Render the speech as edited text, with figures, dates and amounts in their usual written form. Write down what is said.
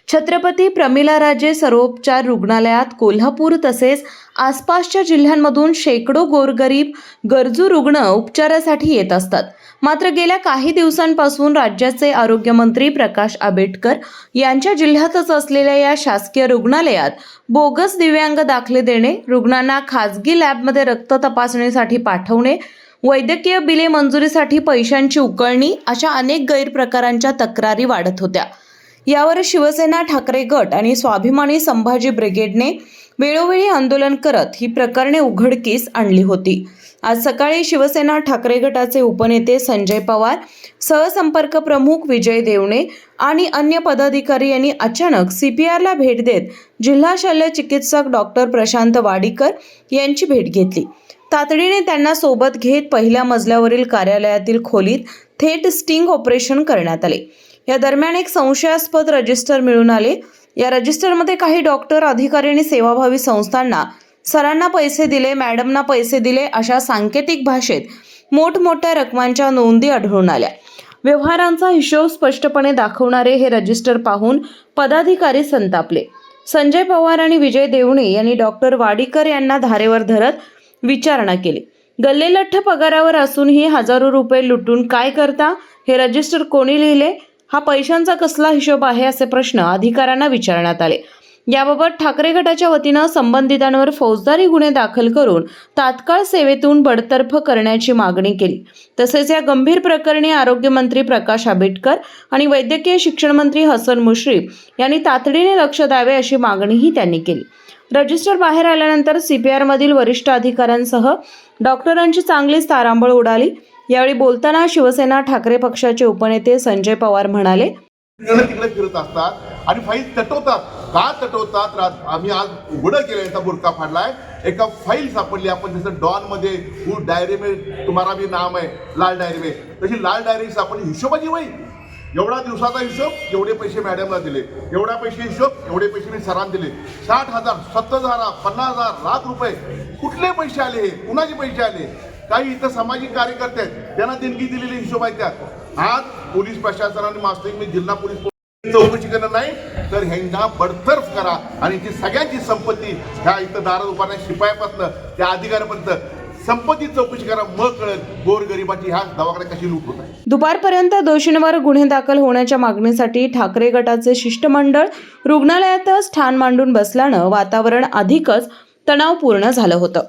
छत्रपती प्रमिलाराजे सर्वोपचार रुग्णालयात कोल्हापूर तसेच आसपासच्या जिल्ह्यांमधून शेकडो गोरगरीब गरजू रुग्ण उपचारासाठी येत असतात। मात्र गेल्या काही दिवसांपासून राज्याचे आरोग्यमंत्री प्रकाश आंबेडकर यांच्या जिल्ह्यातच असलेल्या या शासकीय रुग्णालयात बोगस दिव्यांग दाखले देणे, रुग्णांना खासगी लॅबमध्ये रक्त तपासणीसाठी पाठवणे, वैद्यकीय बिले मंजुरीसाठी पैशांची उकळणी अशा अनेक गैरप्रकारांच्या तक्रारी वाढत होत्या। यावर शिवसेना ठाकरे गट आणि स्वाभिमानी संभाजी ब्रिगेडने वेळोवेळी आंदोलन करत ही प्रकरणे उघडकीस आणली होती। आज सकाळी शिवसेना ठाकरे गटाचे उपनेते संजय पवार, सहसंपर्क प्रमुख विजय देवणे आणि अन्य पदाधिकारी यांनी अचानक CPRला भेट देत जिल्हा शल्य चिकित्सक डॉक्टर प्रशांत वाडीकर यांची भेट घेतली। तातडीने त्यांना सोबत घेत पहिल्या मजल्यावरील कार्यालयातील खोलीत थेट स्टिंग ऑपरेशन करण्यात आले। या दरम्यान एक संशयास्पद रजिस्टर मिळून आले। या रजिस्टरमध्ये काही डॉक्टर, अधिकारी आणि सेवाभावी संस्थांना सरांना पैसे दिले, मॅडमना पैसे दिले अशा सांकेतिक भाषेत मोठमोठ्या रकमांच्या नोंदी आढळून आल्या। व्यवहारांचा हिशोब स्पष्टपणे दाखवणारे हे रजिस्टर पाहून पदाधिकारी संतापले। संजय पवार आणि विजय देवणे यांनी डॉक्टर वाडीकर यांना धारेवर धरत विचारणा केली। गल्लेलठ्ठ पगारावर असूनही हजारो रुपये लुटून काय करता? हे रजिस्टर कोणी लिहिले? हा पैशांचा कसला हिशोब आहे? असे प्रश्न अधिकाऱ्यांना विचारण्यात आले। याबाबत ठाकरे गटाच्या वतीनं संबंधितांवर फौजदारी गुन्हे दाखल करून तात्काळ सेवेतून बडतर्फ करण्याची मागणी केली। तसेच या गंभीर प्रकरणी आरोग्यमंत्री प्रकाश आंबेडकर आणि वैद्यकीय शिक्षण मंत्री हसन मुश्रीफ यांनी तातडीने लक्ष द्यावे अशी मागणीही त्यांनी केली। रजिस्टर बाहेर आल्यानंतर CPR मधील वरिष्ठ अधिकाऱ्यांसह डॉक्टरांची चांगलीच तारांबळ उडाली। यावेळी बोलताना शिवसेना ठाकरे पक्षाचे उपनेते संजय पवार म्हणाले, तिकडे फिरत असतात आणि फाईल तटवतात। का तटवतात? आम्ही आज उघडं केलं, याचा बुरका फाडलाय। एका फाईल सापडली, आपण जसं डॉन मध्ये वो डायरी में तुम्हारा भी नाम है, लाल डायरी में, तशी लाल डायरी सापडली। हिशोबाची वही, एवढा दिवसाचा हिशोब, एवढे पैसे मॅडमला दिले, एवढा पैसे हिशोब, एवढे पैसे मी सरांना दिले, 60,000, 70,000, 50,000, लाख रुपये कुठले पैसे आले? हे कुणाचे पैसे आले? काही इथं सामाजिक कार्यकर्ते आहेत, त्यांना देणगी दिलेले हिशोब आहेत त्यात। आज पोलीस प्रशासनाने मास्टरिंग जिल्हा पोलीस चौकशी करणार नाही तर ह्यांना बडतर्फ करा आणि ती सगळ्यांची संपत्ती ह्या इथं दारात उभारण्या शिपायापासून त्या अधिकाऱ्यापर्यंत संपत्ती चौकशी करा, मग कळेल गोरगरिबाची ह्या दवाखान्यात कशी लूट होत आहे। दुपारपर्यंत दोषींवर गुन्हे दाखल होण्याच्या मागणीसाठी ठाकरे गटाचे शिष्टमंडळ रुग्णालयातच ठाण मांडून बसल्यानं वातावरण अधिकच तणावपूर्ण झालं होतं।